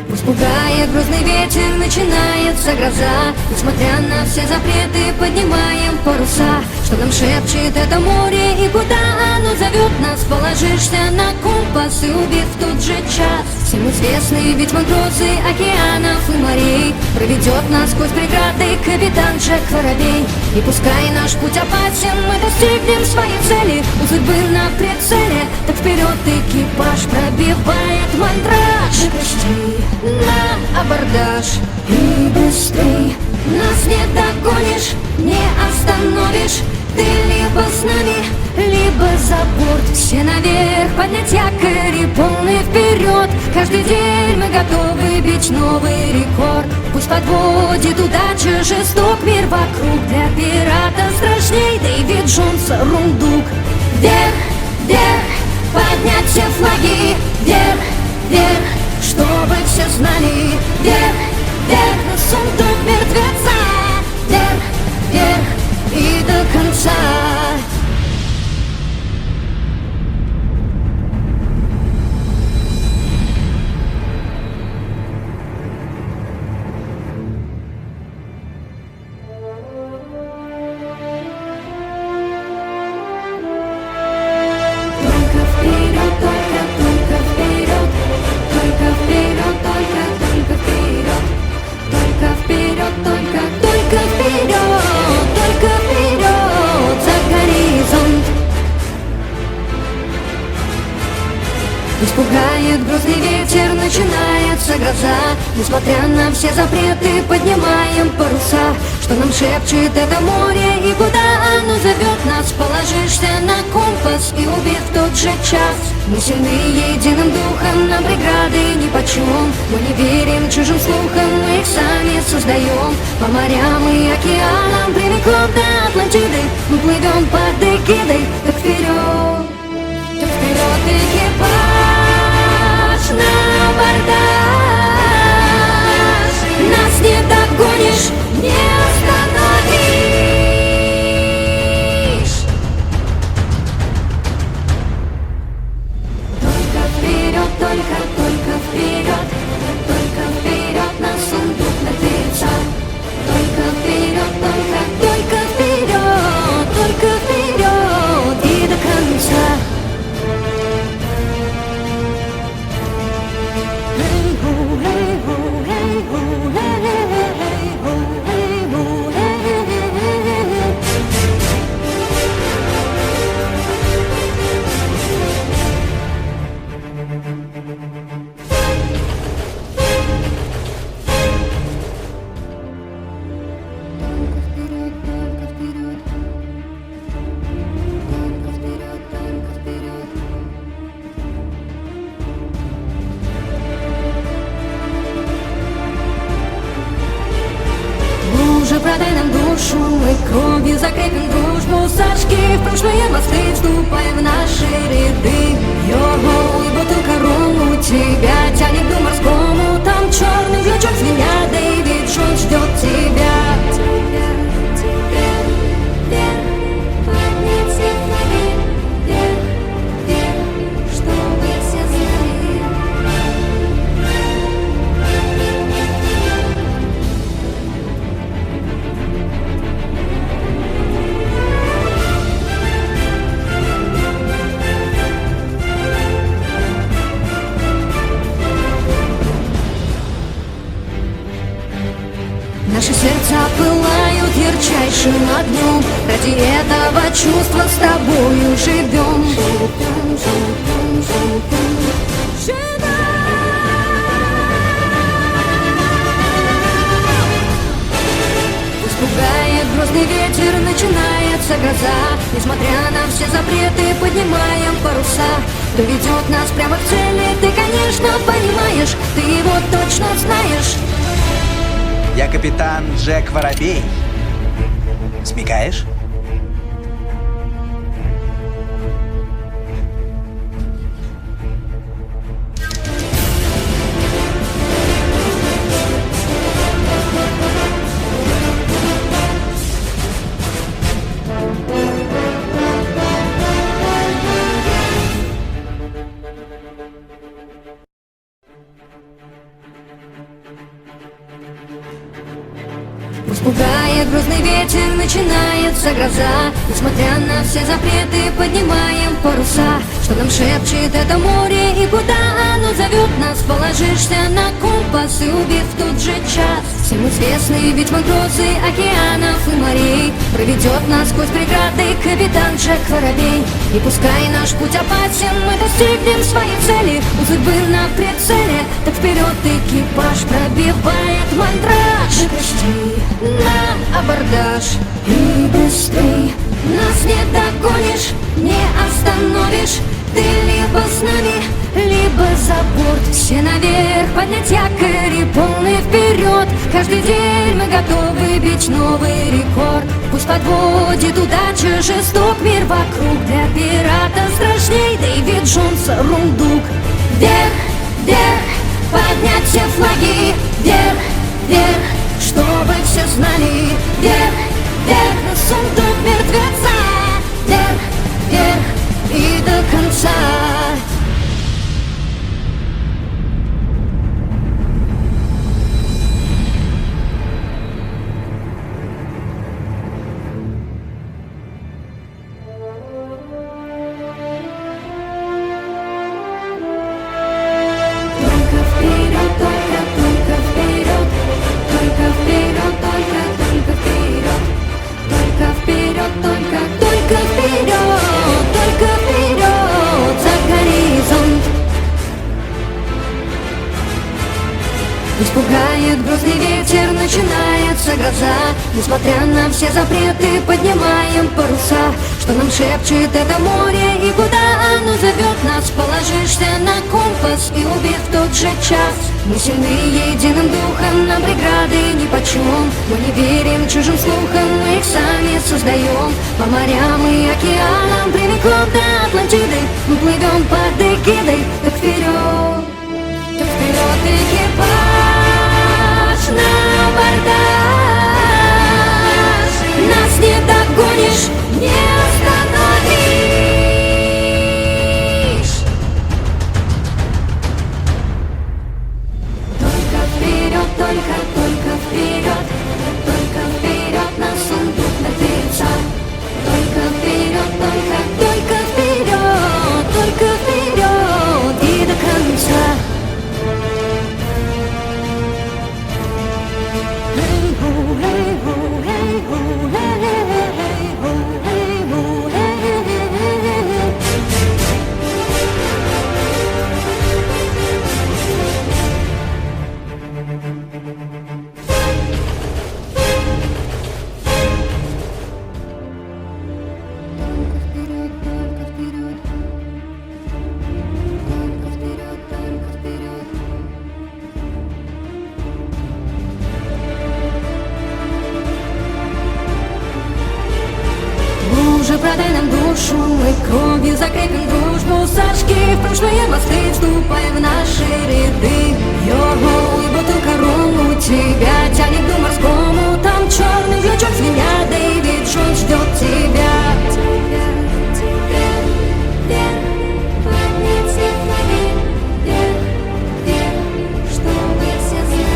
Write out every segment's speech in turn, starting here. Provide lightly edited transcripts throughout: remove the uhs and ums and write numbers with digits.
Пусть пугает грозный ветер, начинается гроза. Несмотря на все запреты, поднимаем паруса. Что нам шепчет это море и куда оно зовет нас? Положишься на компас и убив в тот же час. Всем известный ведь угрозы океанов и морей проведет нас сквозь преграды капитан Джек Воробей. И пускай наш путь опасен, мы достигнем своей цели. У судьбы на прицеле, так вперед экипаж пробивает мандраж. И пусти на абордаж и быстрей. Нас не догонишь, не остановишь. Ты либо с нами, либо за борт. Все наверх, поднять якорь и полный вперед. Каждый день мы готовы бить новый рекорд. Пусть подводит удача, жесток мир вокруг. Для пирата страшней Дэвид Джонс рундук. Вверх, вверх, поднять все флаги. Вверх, вверх, чтобы все знали. Вверх, вверх, на сундук мертвеца. Вверх, вверх и до конца. Только вперед, только вперед, только вперед, только вперед, только вперед, только вперед, только вперед за горизонт. Пусть пугает грозный ветер, начинается гроза. Несмотря на все запреты, поднимаем паруса. Что нам шепчет это море и куда оно зовет нас? Положишься на компас и убив в тот же час. Мы сильны единым духом, нам преграды нипочем. Мы не верим чужим слухам, мы их сами создаем. По морям и океанам прямиком до Атлантиды мы плывем под эгидой. Так вперед экипаж на абордаж. Нас не догонишь, не остановишь. Только вперед, только вперед, только вперед на сундук мертвеца. Только вперед, только вперед, только вперед и до конца. Продай нам душу, мы кровью закрепим дружбу. Сожги в прошлые мосты, вступай в наши ряды. Йо-го, и бутылка рому тебя тянет к дну морскому. Там черный жучок звеня, Дэвид Джонс ждет тебя. Наши сердца пылают ярчайшим огнем. Ради этого чувства с тобою живем. Пусть пугает грозный ветер, начинается гроза. Несмотря на все запреты, поднимаем паруса. Кто ведет нас прямо к цели, ты, конечно, понимаешь. Ты его точно знаешь. Я капитан Джек Воробей. Смекаешь? ветер, начинается гроза. Несмотря на все запреты, поднимаем паруса. Что нам шепчет это море и куда оно зовет нас? Положишься на компас и убив в тот же час. Всем известный ведь угрозы океанов и морей проведет нас сквозь преграды капитан Джек Воробей. И пускай наш путь опасен, мы достигнем своей цели. У судьбы на прицеле, так вперед экипаж пробивает мандраж. И пусти на абордаж и быстрей. Нас не догонишь, не остановишь. Ты либо с нами, либо за борт. Все наверх, поднять якорь и полный вперед. Каждый день мы готовы бить новый рекорд. Пусть подводит удача, жесток мир вокруг. Для пирата страшней Дэвид Джонс рундук. Вверх, вверх, поднять все флаги. Вверх, вверх, чтобы все знали. Вверх, вверх, на сундук мертвеца. Вверх, вверх и до конца. Только вперед, только вперед, только вперед, только вперед, только вперед, только вперед, только вперед за горизонт. Пусть пугает грозный ветер, начинается гроза. Несмотря на все запреты, поднимаем паруса. Что нам шепчет это море и куда оно зовет нас? Положишься на компас и убив в тот же час. Мы сильны единым духом, нам преграды нипочем. Мы не верим чужим слухам, мы их сами создаем. По морям и океанам прямиком до Атлантиды мы плывем под эгидой. Так вперед экипаж на абордаж. Нас не догонишь, не остановишь. Только вперед, только вперед, только вперед на сундук мертвеца. Только вперед, только вперед, только вперед и до конца. Уже продай нам душу, мы кровью закрепим дружбу. Сожги в прошлые мосты, вступай в наши ряды. Йо-го, и бутылка рому тебя тянет к дну морскому. Там черный ключом звеня, Дэвид Джонс ждет тебя. Вверх, поднять все флаги. Вверх, вверх, чтобы все знали.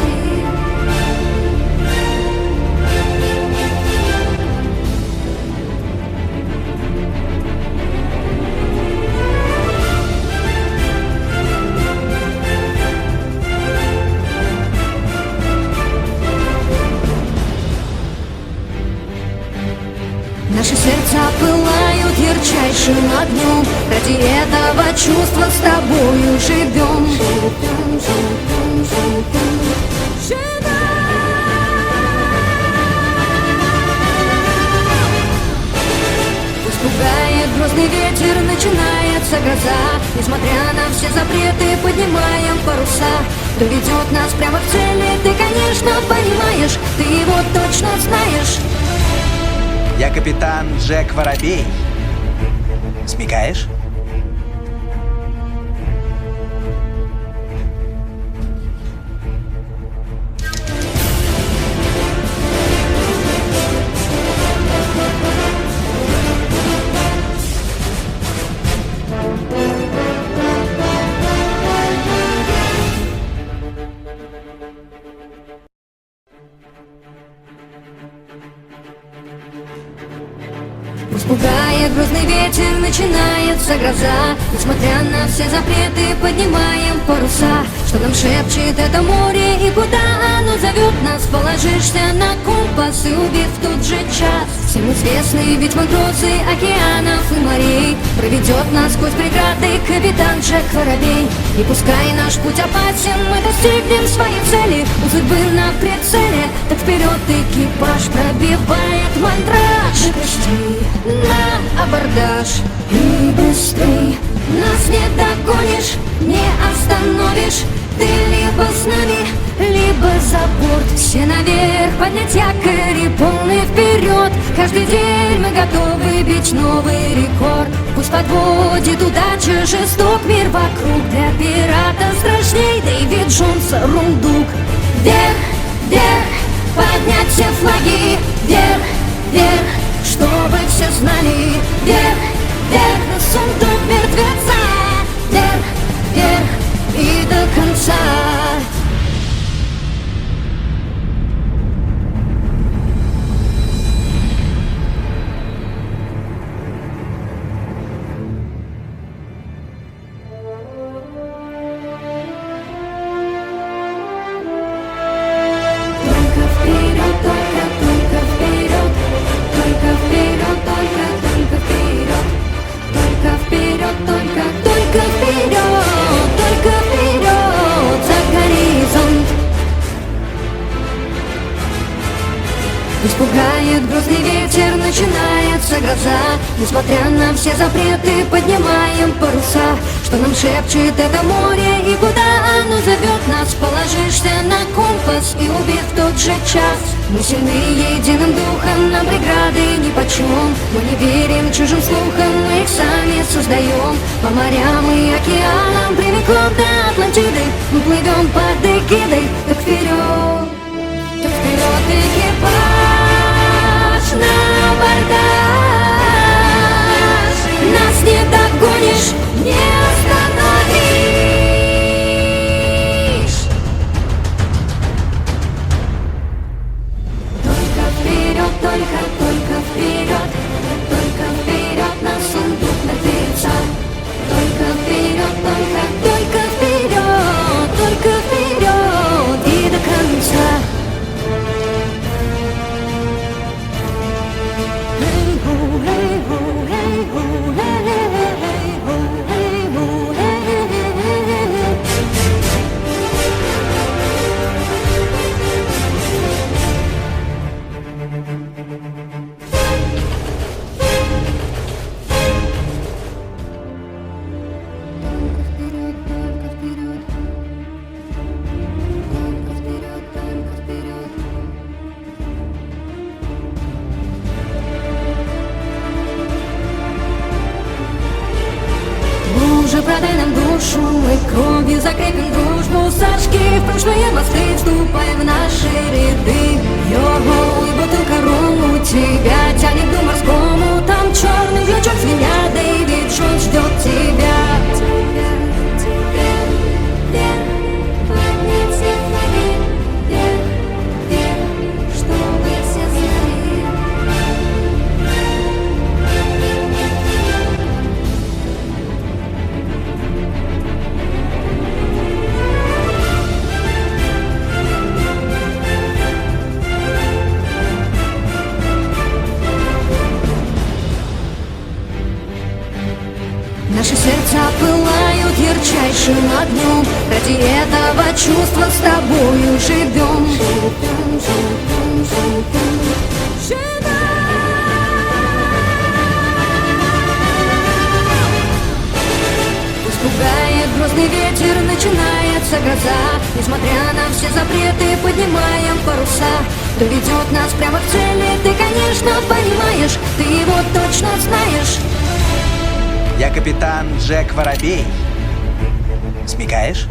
Наши сердца пылают ярчайшим огнем. Ради этого чувства с тобою живем. Пусть пугает грозный ветер, начинается гроза. Несмотря на все запреты, поднимаем паруса. Кто ведет нас прямо к цели, ты, конечно, понимаешь. Ты его точно знаешь. Я капитан Джек Воробей. Смекаешь? ветер, начинается гроза. Несмотря на все запреты, поднимаем паруса. Что нам шепчет это море и куда оно зовет нас? Положишься на компас и убив в тот же час. Всем известный ведь угрозы океанов и морей проведет нас сквозь преграды капитан Джек Воробей. И пускай наш путь опасен, мы достигнем своей цели. У судьбы на прицеле, так вперед экипаж пробивает мандраж. И пусти на абордаж и быстрей. Нас не догонишь, не остановишь. Ты либо с нами, либо за борт. Все наверх, поднять якорь и полный вперед. Каждый день мы готовы бить новый рекорд. Пусть подводит удача, жесток мир вокруг. Для пирата страшней Дэвид Джонс рундук. Вверх, вверх, поднять все флаги. Вверх, вверх, чтобы все знали. Вверх, вверх, на сундук мертвеца. Вверх, вверх и до конца. Только вперед, только вперед, только вперед, только вперед, только вперед, только вперед, только вперед за горизонт. Пусть пугает грозный ветер, начинается гроза. Несмотря на все запреты, поднимаем паруса. Что нам шепчет это море и куда оно зовет нас? Положишься на компас и убив в тот же час. Мы сильны единым духом, нам преграды нипочем. Мы не верим чужим слухам, мы их сами создаем. По морям и океанам, прямиком до Атлантиды. Мы плывем под эгидой, так вперед экипаж на абордаж. Нас не догонишь, не остановишь. Только вперед, только вперед, только вперед на сундук мертвеца. Только вперед, только вперед, только вперед и до конца. Уже продай нам душу, мы кровью закрепим дружбу. Сожги в прошлые мосты, вступай в наши ряды. Йо-го, и бутылка рому тебя тянет к дну морскому. Там черным ключом звеня, Дэвид Джонс ждет тебя. Вверх, поднять все флаги. Вверх, вверх, чтобы все знали. Наши сердца пылают ярчайшим огнем. Ради этого чувства с тобою живем. Пусть пугает грозный ветер, начинается гроза. Несмотря на все запреты, поднимаем паруса. Кто ведет нас прямо к цели, ты, конечно, понимаешь. Ты его точно знаешь. Я капитан Джек Воробей. Смекаешь?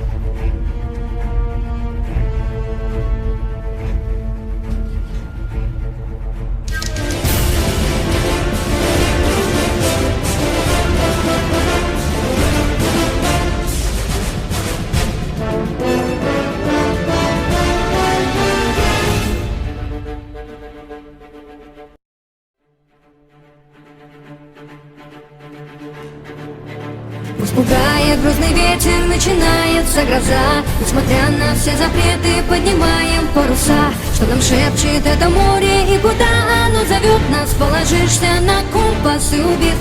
Пусть пугает грозный ветер, начинается гроза. Несмотря на все запреты, поднимаем паруса. Что нам шепчет это море и куда оно зовет нас? Положишься на компас и убив